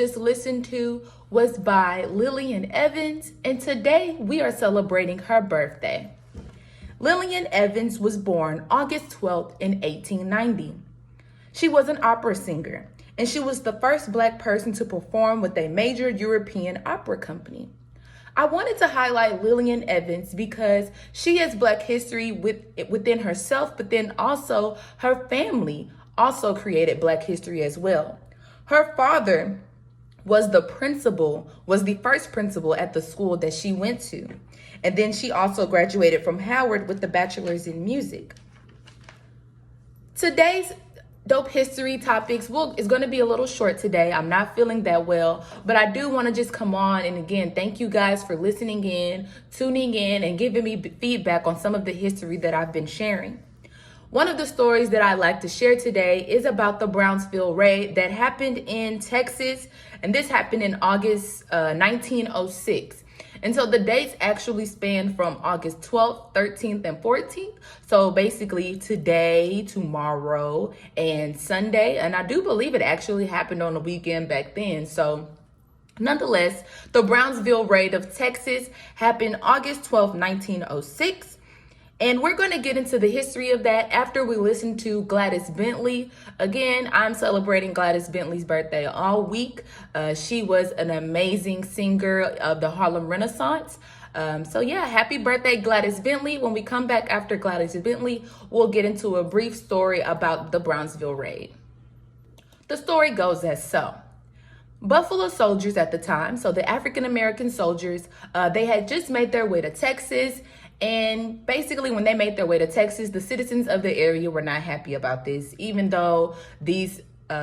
just listened to was by Lillian Evans, and today we are celebrating her birthday. Lillian Evans was born August 12th in 1890. She was an opera singer, and she was the first Black person to perform with a major European opera company. I wanted to highlight Lillian Evans because she has Black history within herself, but then also her family also created Black history as well. Her father was the first principal at the school that she went to. And then she also graduated from Howard with the bachelor's in music. Today's dope history topics is going to be a little short today. I'm not feeling that well, but I do want to just come on and again, thank you guys for listening in, tuning in, and giving me feedback on some of the history that I've been sharing. One of the stories that I like to share today is about the Brownsville raid that happened in Texas, and this happened in August 1906. And so the dates actually span from August 12th, 13th, and 14th. So basically today, tomorrow, and Sunday. And I do believe it actually happened on the weekend back then. So nonetheless, the Brownsville raid of Texas happened August 12th, 1906. And we're going to get into the history of that after we listen to Gladys Bentley. Again, I'm celebrating Gladys Bentley's birthday all week. She was an amazing singer of the Harlem Renaissance. So yeah, happy birthday, Gladys Bentley. When we come back after Gladys Bentley, we'll get into a brief story about the Brownsville raid. The story goes as so. Buffalo soldiers at the time, so the African-American soldiers, they had just made their way to Texas. And basically, when they made their way to Texas, the citizens of the area were not happy about this, even though these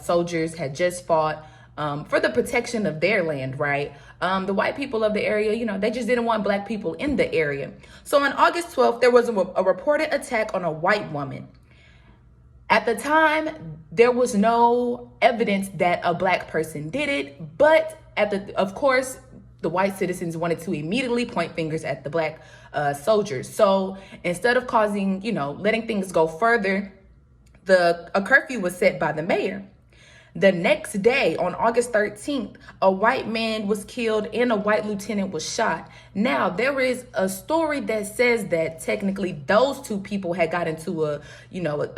soldiers had just fought for the protection of their land, right? The white people of the area, they just didn't want Black people in the area. So on August 12th, there was a reported attack on a white woman. At the time, there was no evidence that a Black person did it, but of course, the white citizens wanted to immediately point fingers at the Black soldiers. So instead of letting things go further, a curfew was set by the mayor. The next day, on August 13th, a white man was killed and a white lieutenant was shot. Now, there is a story that says that technically those two people had got into a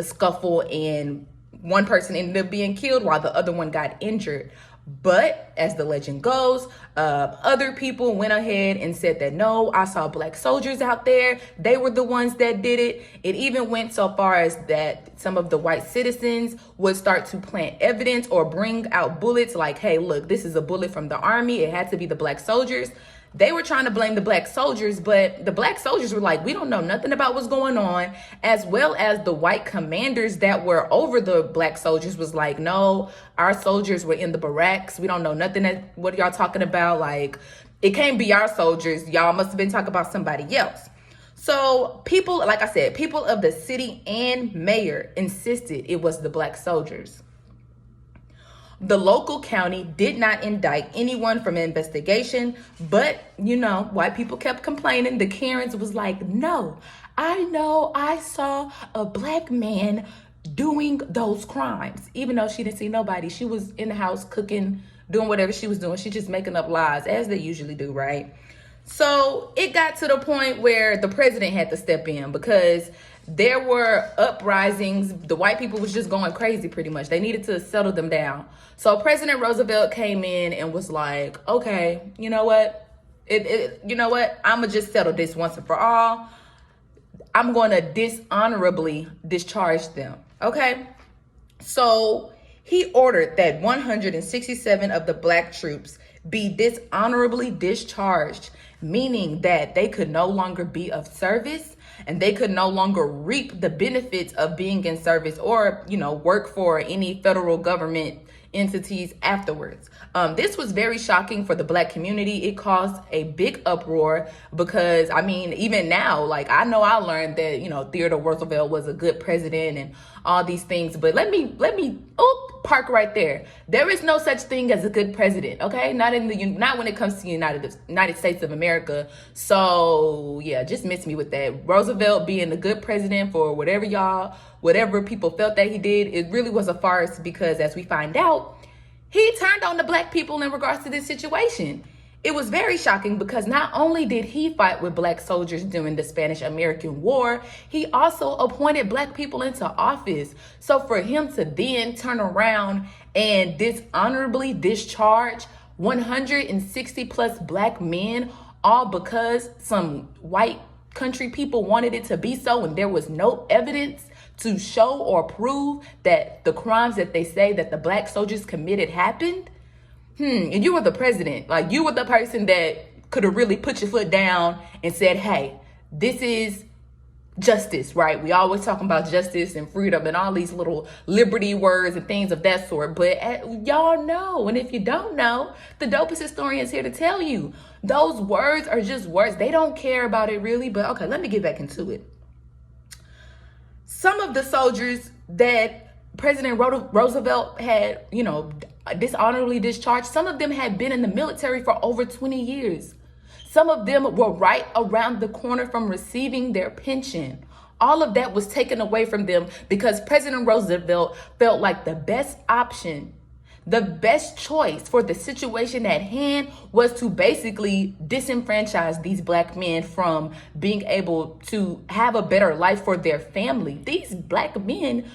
scuffle and one person ended up being killed while the other one got injured. But as the legend goes, other people went ahead and said that, no, I saw Black soldiers out there. They were the ones that did it. It even went so far as that some of the white citizens would start to plant evidence or bring out bullets like, hey, look, this is a bullet from the army. It had to be the Black soldiers. They were trying to blame the Black soldiers, but the Black soldiers were like, we don't know nothing about what's going on, as well as the white commanders that were over the Black soldiers was like, no, our soldiers were in the barracks. We don't know nothing. What are y'all talking about? Like, it can't be our soldiers. Y'all must have been talking about somebody else. So people, like I said, people of the city and mayor insisted it was the Black soldiers. The local county did not indict anyone from an investigation, but, white people kept complaining. The Karens was like, no, I know I saw a Black man doing those crimes, even though she didn't see nobody. She was in the house cooking, doing whatever she was doing. She just making up lies, as they usually do, right? So it got to the point where the president had to step in because there were uprisings. The white people was just going crazy pretty much. They needed to settle them down. So President Roosevelt came in and was like, okay, you know what? I'm going to just settle this once and for all. I'm going to dishonorably discharge them. Okay. So he ordered that 167 of the Black troops be dishonorably discharged, meaning that they could no longer be of service and they could no longer reap the benefits of being in service or, work for any federal government entities afterwards. This was very shocking for the Black community. It caused a big uproar because, even now, I know I learned that, Theodore Roosevelt was a good president and all these things, but let me park right there. There is no such thing as a good president, okay? Not when it comes to the United States of America. So yeah, just miss me with that. Roosevelt being a good president for whatever people felt that he did, it really was a farce because as we find out, he turned on the black people in regards to this situation. It was very shocking because not only did he fight with black soldiers during the Spanish-American War, he also appointed black people into office. So for him to then turn around and dishonorably discharge 160 plus black men, all because some white country people wanted it to be so, and there was no evidence to show or prove that the crimes that they say that the black soldiers committed happened. And you were the president. Like, you were the person that could have really put your foot down and said, hey, this is justice, right? We always talking about justice and freedom and all these little liberty words and things of that sort. But y'all know, and if you don't know, the dopest historian is here to tell you. Those words are just words. They don't care about it really. But okay, let me get back into it. Some of the soldiers that President Roosevelt had, dishonorably discharged, some of them had been in the military for over 20 years. Some of them were right around the corner from receiving their pension. All of that was taken away from them because President Roosevelt felt like the best option, the best choice for the situation at hand was to basically disenfranchise these black men from being able to have a better life for their family. These black men,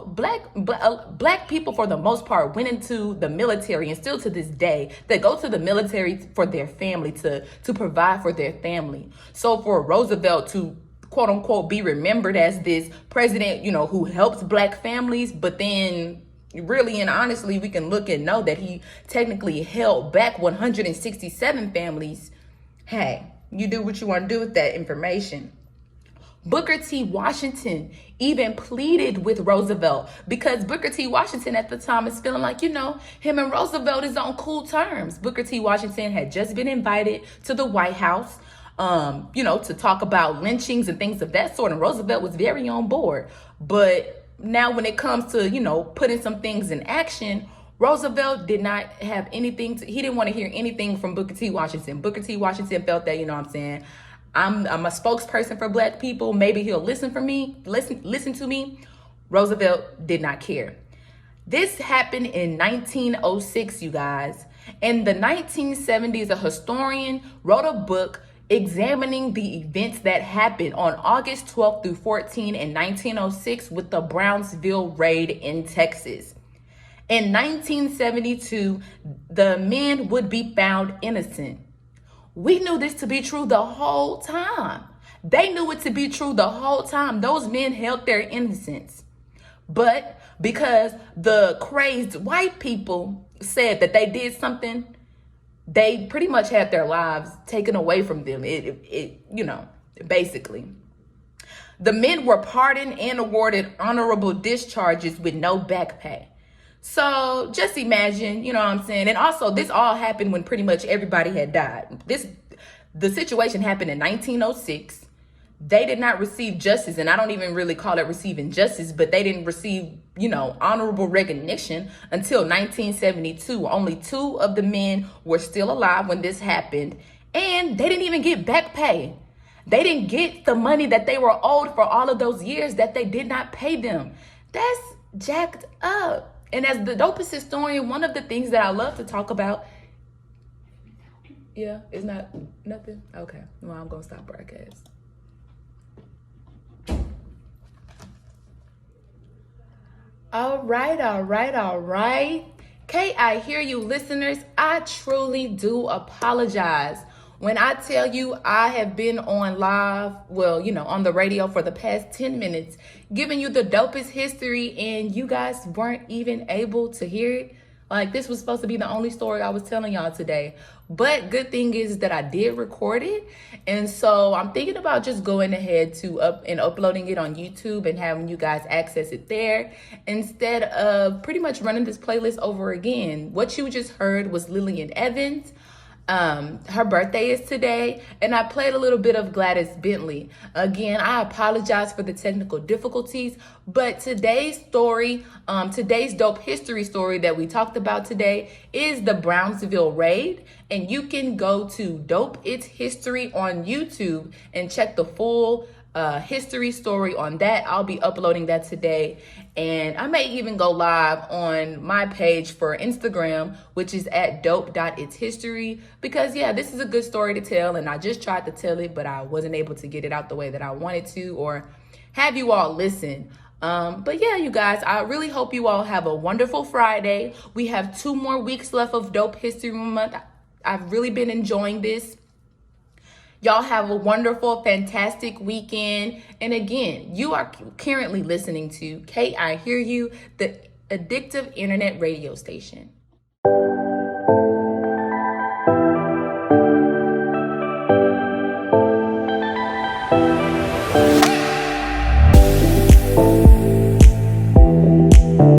black people for the most part went into the military, and still to this day, they go to the military for their family, to provide for their family. So for Roosevelt to quote unquote be remembered as this president, who helps black families, but then really and honestly, we can look and know that he technically held back 167 families. Hey, you do what you want to do with that information. Booker T. Washington even pleaded with Roosevelt because Booker T. Washington at the time is feeling like, him and Roosevelt is on cool terms. Booker T. Washington had just been invited to the White House, to talk about lynchings and things of that sort. And Roosevelt was very on board. But now when it comes to, putting some things in action, Roosevelt did not have anything he didn't want to hear anything from Booker T. Washington. Booker T. Washington felt that, I'm a spokesperson for black people. Maybe he'll listen to me. Roosevelt did not care. This happened in 1906, you guys. In the 1970s, a historian wrote a book examining the events that happened on August 12th through 14 in 1906 with the Brownsville raid in Texas. In 1972, the men would be found innocent. We knew this to be true the whole time. They knew it to be true the whole time. Those men held their innocence. But because the crazed white people said that they did something, they pretty much had their lives taken away from them. Basically. The men were pardoned and awarded honorable discharges with no back pay. So just imagine, And also this all happened when pretty much everybody had died. The situation happened in 1906. They did not receive justice, and I don't even really call it receiving justice, but they didn't receive, honorable recognition until 1972. Only 2 of the men were still alive when this happened, and they didn't even get back pay. They didn't get the money that they were owed for all of those years that they did not pay them. That's jacked up. And as the dopest historian, one of the things that I love to talk about, it's not nothing. Okay, well, I'm gonna stop broadcast. All right. Okay, I hear you, listeners. I truly do apologize. When I tell you I have been on live, on the radio for the past 10 minutes, giving you the dopest history, and you guys weren't even able to hear it. Like, this was supposed to be the only story I was telling y'all today. But good thing is that I did record it. And so I'm thinking about just going ahead to uploading it on YouTube and having you guys access it there, instead of pretty much running this playlist over again. What you just heard was Lillian Evans. Her birthday is today, and I played a little bit of Gladys Bentley. Again, I apologize for the technical difficulties, but today's story, today's dope history story that we talked about today is the Brownsville raid, and you can go to Dope It's History on YouTube and check the full history story on that. I'll be uploading that today. And I may even go live on my page for Instagram, which is at dope.itshistory, because yeah, this is a good story to tell, and I just tried to tell it, but I wasn't able to get it out the way that I wanted to, or have you all listen. But yeah, you guys, I really hope you all have a wonderful Friday. We have 2 more weeks left of Dope History Month. I've really been enjoying this. Y'all have a wonderful, fantastic weekend. And again, you are currently listening to K I Hear You, the addictive internet radio station.